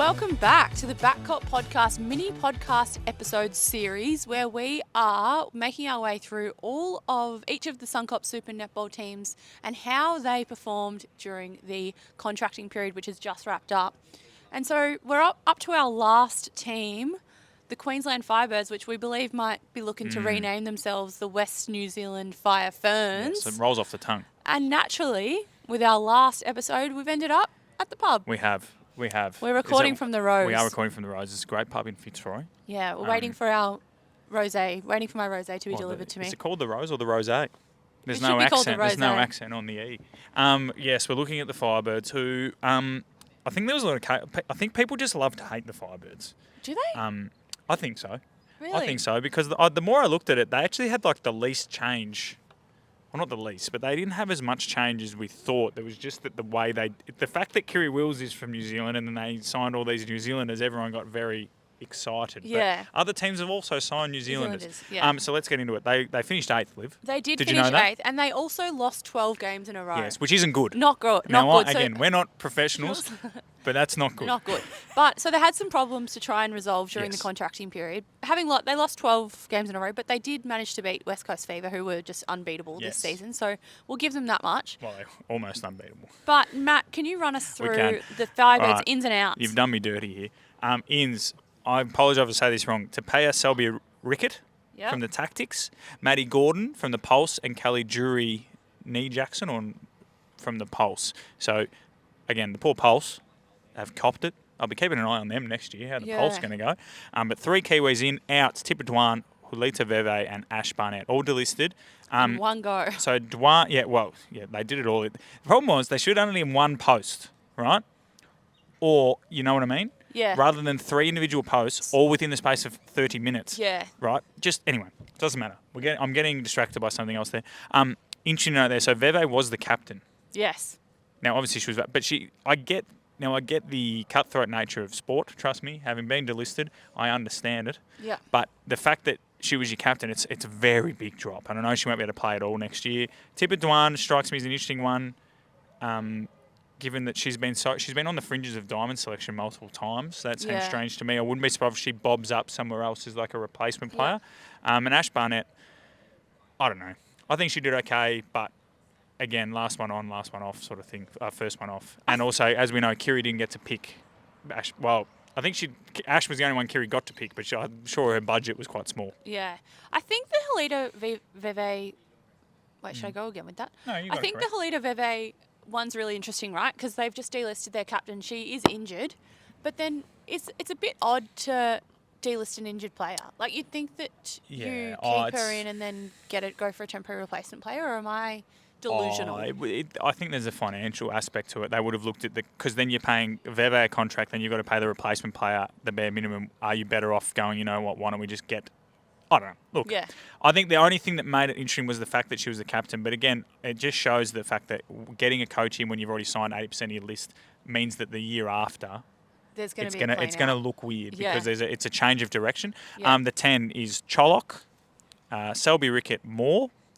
welcome back to the Backcourt Podcast mini podcast episode series where we are making our way through all of each of the Suncorp Super Netball teams and how they performed during the contracting period, which has just wrapped up. And so we're up to our last team, the Queensland Firebirds, which we believe might be looking to rename themselves the West New Zealand Fire Ferns. Yes, it rolls off the tongue. And naturally, with our last episode, we've ended up at the pub. We have. We're recording from the Rose. We are recording from the Rose. It's a great pub in Fitzroy. Yeah, we're waiting for our rosé, waiting for my rosé to be delivered to me. Is it called the Rose or the Rosé? There's It no should be called accent. the There's no Rosé. accent on the E. Yes, we're looking at the Firebirds who, I think there was a lot of, I think people just love to hate the Firebirds. Do they? I think so. Really? I think so because the more I looked at it, they actually had like the least change. Well, not the least, but they didn't have as much change as we thought. There was just that the fact that Kiri Wills is from New Zealand and then they signed all these New Zealanders, everyone got very excited. Yeah. But other teams have also signed New Zealanders. Yeah. So let's get into it. They finished 8th, Liv. They did you finish know that? 8th, and they also lost 12 games in a row. Yes, which isn't good. Not good. Now, Not good. again, we're not professionals, but that's not good. Not good. But so they had some problems to try and resolve during the Yes. contracting period. They lost 12 games in a row, but they did manage to beat West Coast Fever, who were just unbeatable this Yes. season. So we'll give them that much. Well, they're almost unbeatable. But Matt, can you run us We through can. the Firebirds All right. ins and outs? You've done me dirty here. Ins, I apologise if I say this wrong. Tapia Selby-Rickit Yep. from the Tactics, Maddie Gordon from the Pulse, and Kelly Jackson from the Pulse. So, again, the poor Pulse have copped it. I'll be keeping an eye on them next year, how the Pulse going to go. But 3 Kiwis in, outs, Tipper Dwan, Hulita Veve, and Ash Barnett, all delisted. in one go. So Dwan, they did it all. The problem was they should only in one post, right? Or, you know what I mean? Yeah. Rather than 3 individual posts, all within the space of 30 minutes. Yeah. Right? Just, anyway, doesn't matter. I'm getting distracted by something else there. Interesting note there. So Veve was the captain. Yes. Now, obviously she was, but I get the cutthroat nature of sport, trust me. Having been delisted, I understand it. Yeah. But the fact that she was your captain, it's a very big drop. And I know she won't be able to play at all next year. Tipper Dwan strikes me as an interesting one, given that she's been on the fringes of diamond selection multiple times. So that seems strange to me. I wouldn't be surprised if she bobs up somewhere else as like a replacement player. And Ash Barnett, I don't know. I think she did okay, but again, last one on, last one off sort of thing, first one off. And also, as we know, Kiri didn't get to pick Ash. Well, I think Ash was the only one Kiri got to pick, but I'm sure her budget was quite small. Yeah. I think the Helida Veve... Wait, should I go again with that? No, you I got it think the correct. Helida Veve one's really interesting, right? Because they've just delisted their captain. She is injured. But then it's a bit odd to delist an injured player. Like, you'd think that you keep her in and then go for a temporary replacement player, or am I delusional? I think there's a financial aspect to it. They would have looked at because then you're paying Veve a contract, then you've got to pay the replacement player the bare minimum. Are you better off going, you know what, why don't we just get... I don't know. Look, I think the only thing that made it interesting was the fact that she was the captain. But again, it just shows the fact that getting a coach in when you've already signed 80% of your list means that the year after... There's going to be it's going to look weird because it's a change of direction. Yeah. The 10 is Cholok, Selby-Rickit,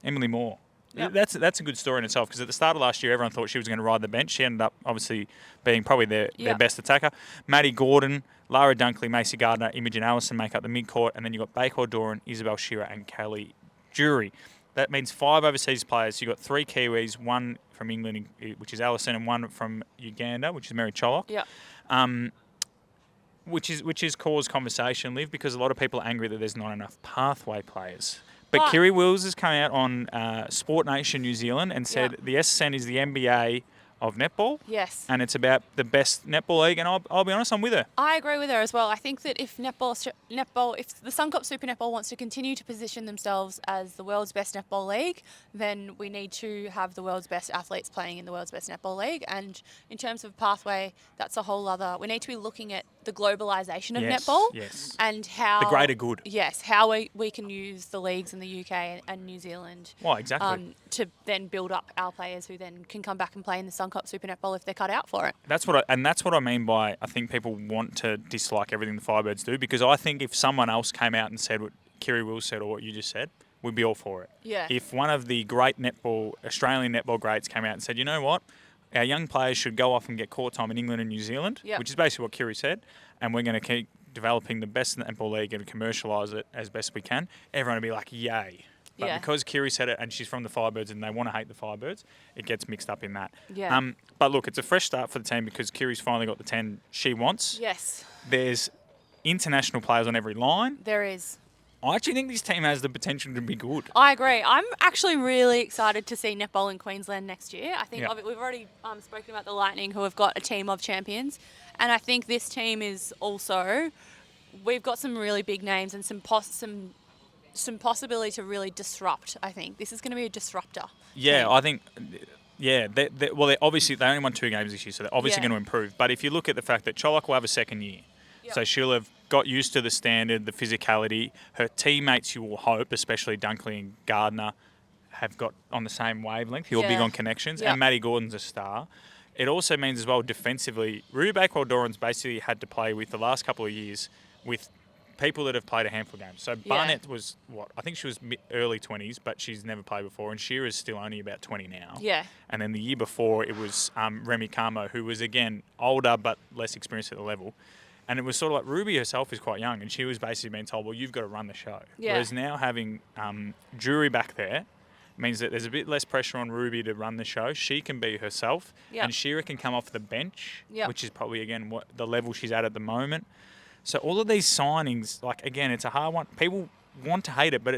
Emily Moore. Yep. That's a good story in itself because at the start of last year, everyone thought she was going to ride the bench. She ended up obviously being probably their best attacker. Maddie Gordon, Lara Dunkley, Macy Gardner, Imogen Allison make up the midcourt, and then you've got Baker Doran, Isabel Shearer, and Kelly Jury. That means 5 overseas players. You've got 3 Kiwis, 1 from England, which is Allison, and 1 from Uganda, which is Mary Cholok. Yeah. Which is caused conversation, Liv, because a lot of people are angry that there's not enough pathway players. But Kiri Wills has come out on Sport Nation New Zealand and said the SSN is the NBA of netball. Yes. And it's about the best netball league. And I'll be honest, I'm with her. I agree with her as well. I think that if if the Suncorp Super Netball wants to continue to position themselves as the world's best netball league, then we need to have the world's best athletes playing in the world's best netball league. And in terms of pathway, that's a whole other... We need to be looking at the globalisation of netball. Yes. And how... The greater good. Yes, how we can use the leagues in the UK and New Zealand. Well, exactly. To then build up our players who then can come back and play in the Suncorp Super Netball if they're cut out for it. That's what I mean by I think people want to dislike everything the Firebirds do, because I think if someone else came out and said what Kiri Wills said or what you just said, we'd be all for it. Yeah. If one of the great Australian netball greats came out and said, you know what, our young players should go off and get court time in England and New Zealand, Yep. which is basically what Kiri said, and we're going to keep developing the best in the netball league and commercialise it as best we can. Everyone will be like, yay. But Yeah. because Kiri said it and she's from the Firebirds and they want to hate the Firebirds, it gets mixed up in that. Yeah. But look, it's a fresh start for the team because Kiri's finally got the 10 she wants. Yes, There's international players on every line. there is. I actually think this team has the potential to be good. I agree. I'm actually really excited to see netball in Queensland next year. I think Yep. we've already spoken about the Lightning, who have got a team of champions, and I think this team is also. We've got some really big names and some possibility to really disrupt. I think this is going to be a disruptor. Yeah, team. I think. Yeah, they obviously they only won 2 games this year, so they're obviously Yeah. going to improve. But if you look at the fact that Cholak will have a second year, Yep. so she'll have got used to the standard, the physicality. Her teammates, you will hope, especially Dunkley and Gardner, have got on the same wavelength. You're big Yeah. on connections, Yep. and Maddie Gordon's a star. It also means as well defensively, Ruby Bakewell-Doran's basically had to play with the last couple of years with people that have played a handful of games. So Barnett was, I think she was early 20s, but she's never played before, and Shearer's still only about 20 now. Yeah. And then the year before, it was Remy Camo, who was, again, older but less experienced at the level. And it was sort of like Ruby herself is quite young, and she was basically being told, well, you've got to run the show. Yeah. Whereas now having Drury back there means that there's a bit less pressure on Ruby to run the show. She can be herself, Yep. and Shearer can come off the bench, Yep. which is probably, again, what the level she's at the moment. So all of these signings, like, again, it's a hard one. People want to hate it, but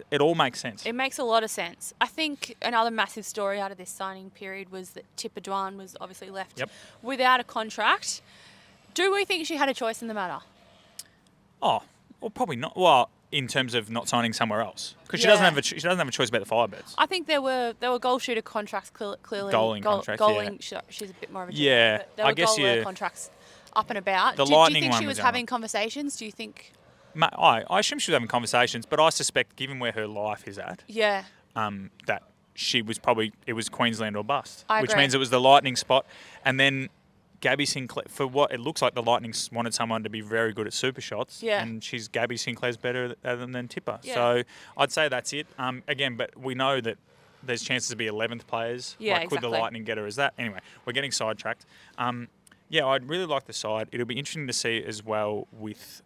it all makes sense. It makes a lot of sense. I think another massive story out of this signing period was that Tipper Dwan was obviously left Yep. without a contract. Do we think she had a choice in the matter? Oh, well, probably not. Well, in terms of not signing somewhere else, because she Yeah. she doesn't have a choice about the Firebirds. I think there were goal shooter contracts clearly. Goaling contracts, She's a bit more of a Yeah, but there I were guess goaler yeah. contracts up and about. The Do you Lightning think one she was was the having other conversations? Do you think? I assume she was having conversations, but I suspect, given where her life is at, Yeah. that she was it was Queensland or bust, I which agree. means it was the Lightning spot, and then Gabby Sinclair, for what it looks like, the Lightning wanted someone to be very good at super shots, Yeah. and Gabby Sinclair's better than Tipper. Yeah. So I'd say that's it. Again, but we know that there's chances to be 11th players. Yeah, Could the exactly. Lightning get her as that? Anyway, we're getting sidetracked. Yeah, I'd really like the side. It'll be interesting to see as well with,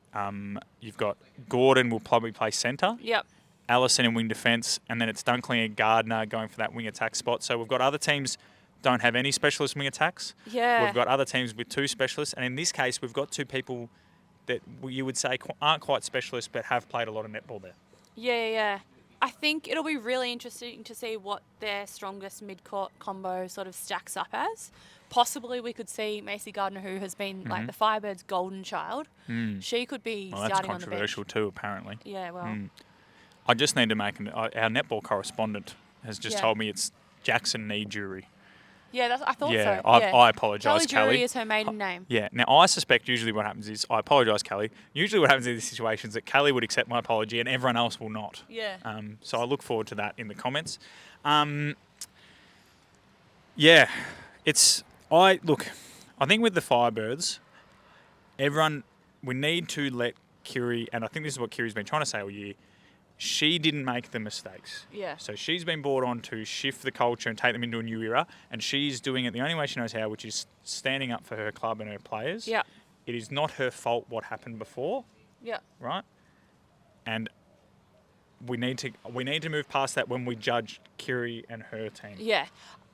you've got Gordon will probably play centre, Yep. Allison in wing defence, and then it's Dunkley and Gardner going for that wing attack spot. So we've got other teams don't have any specialist wing attacks. Yeah. We've got other teams with 2 specialists, and in this case, we've got 2 people that you would say aren't quite specialists but have played a lot of netball there. Yeah. I think it'll be really interesting to see what their strongest mid-court combo sort of stacks up as. Possibly we could see Macy Gardner, who has been like the Firebirds' golden child. She could be Well, that's starting on the bench. controversial too, apparently. Yeah, well, I just need to make our netball correspondent has just Yeah. told me it's Jackson Nee Jury. yeah, I thought Yeah, so. I apologise, Kelly Kelly. Jury is her maiden name. Yeah. Now, I suspect usually what happens is, I apologise, Kelly. Usually what happens in these situations is that Kelly would accept my apology and everyone else will not. Yeah. So I look forward to that in the comments. Yeah, I think with the Firebirds, we need to let Kiri, and I think this is what Kiri's been trying to say all year, she didn't make the mistakes. Yeah. So she's been brought on to shift the culture and take them into a new era, and she's doing it the only way she knows how, which is standing up for her club and her players. Yeah. It is not her fault what happened before, Yeah. right? And we need to move past that when we judge Kiri and her team. Yeah.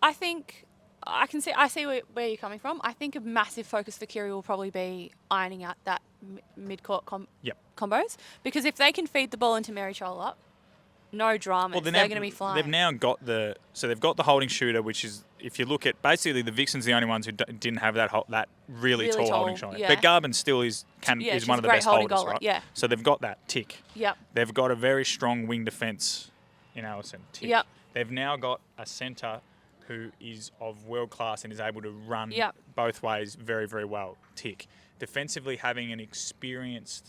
I think I see where you're coming from. I think a massive focus for Kiri will probably be ironing out that mid-court Yep. combos, because if they can feed the ball into Mary Cholak, no dramas. They're going to be flying. They've now got the holding shooter, which is, if you look at, basically the Vixen's the only ones who didn't have that really tall holding shot. yeah. But Garvin still is she's one a of the great best holding holders, goaler, right? yeah. So they've got that tick. Yep. They've got a very strong wing defence in Allison, tick. Yep. They've now got a centre who is of world class and is able to run Yep. both ways very, very well, tick. Defensively, having an experienced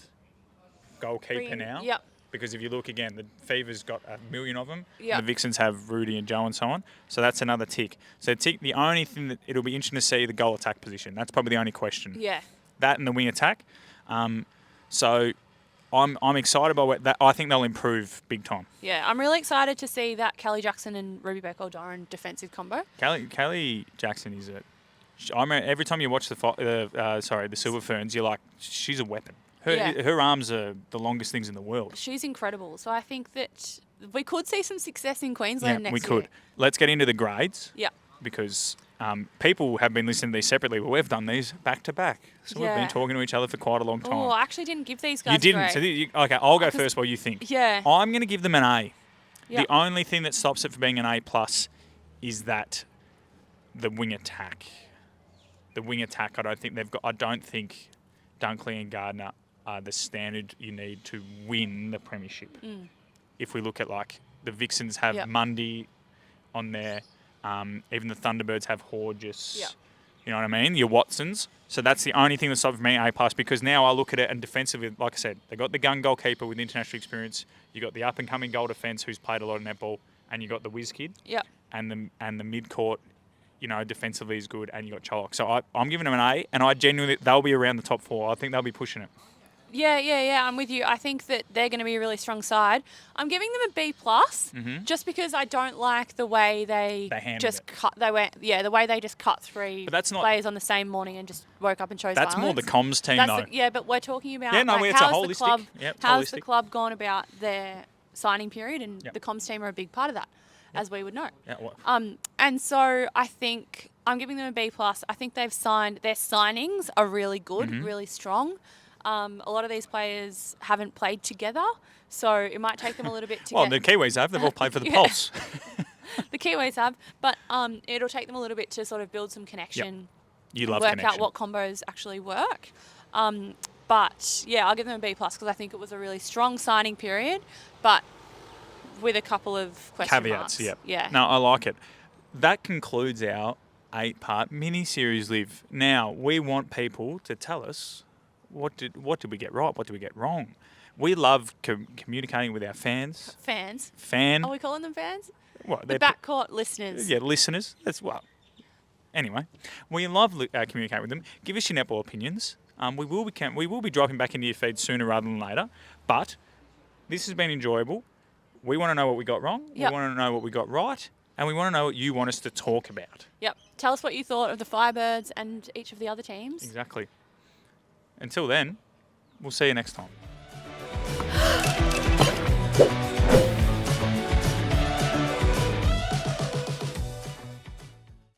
goalkeeper now. Yep. Because if you look again, the Fever's got 1 million of them. Yep. The Vixens have Rudy and Joe and so on. So that's another tick. So tick. The only thing that it'll be interesting to see the goal attack position. That's probably the only question. Yeah. That and the wing attack. So I'm excited by that. I think they'll improve big time. Yeah, I'm really excited to see that Kelly Jackson and Ruby Beck-O'Doran defensive combo. Kelly Jackson is it. I remember every time you watch the Silver Ferns, you're like, she's a weapon. Her arms are the longest things in the world. She's incredible. So I think that we could see some success in Queensland next year. We could. Let's get into the grades. Yeah. Because people have been listening to these separately, but we've done these back to back. So we've been talking to each other for quite a long time. Oh, I actually didn't give these guys You didn't. So okay, I'll go first while you think. Yeah. I'm going to give them an A. Yep. The only thing that stops it from being an A+ is that the wing attack. The wing attack, I don't think Dunkley and Gardner are the standard you need to win the premiership. If we look at like the Vixens have Mundy on there. Even the Thunderbirds have Horges. Yeah. You know what I mean? Your Watsons. So that's the only thing that stops me A+, because now I look at it and defensively, like I said, they got the gun goalkeeper with international experience. You got the up and coming goal defence who's played a lot of netball, and you got the whiz kid. Yeah. And the mid court, defensively is good, and you got Cholok. So I'm giving them an A, and I genuinely they'll be around the top 4. I think they'll be pushing it. Yeah, I'm with you. I think that they're going to be a really strong side. I'm giving them a B+, just because I don't like the way they just cut. The way they just cut 3 players on the same morning and just woke up and chose That's violence. more the comms team, though. But we're talking about it's a holistic. How's the club gone about their signing period, and the comms team are a big part of that, as we would know. And so I think I'm giving them a B+. I think they've signed. Their signings are really good, really strong. A lot of these players haven't played together, so it might take them a little bit to the Kiwis have. They've all played for the Pulse. The Kiwis have, but it'll take them a little bit to sort of build some connection. You love work connection. out what combos actually work. But, I'll give them a B+ because I think it was a really strong signing period, but with a couple of question caveats. marks. Yeah. No, I like it. That concludes our 8-part mini-series, Liv. Now, we want people to tell us what did we get right? What did we get wrong? We love communicating with our fans. Fans? Fan. Are we calling them fans? What? The backcourt listeners. Yeah, listeners. That's what. Anyway, we love communicating with them. Give us your netball opinions. We will be dropping back into your feed sooner rather than later. But this has been enjoyable. We want to know what we got wrong. Yep. We want to know what we got right. And we want to know what you want us to talk about. Yep. Tell us what you thought of the Firebirds and each of the other teams. Exactly. Until then, we'll see you next time.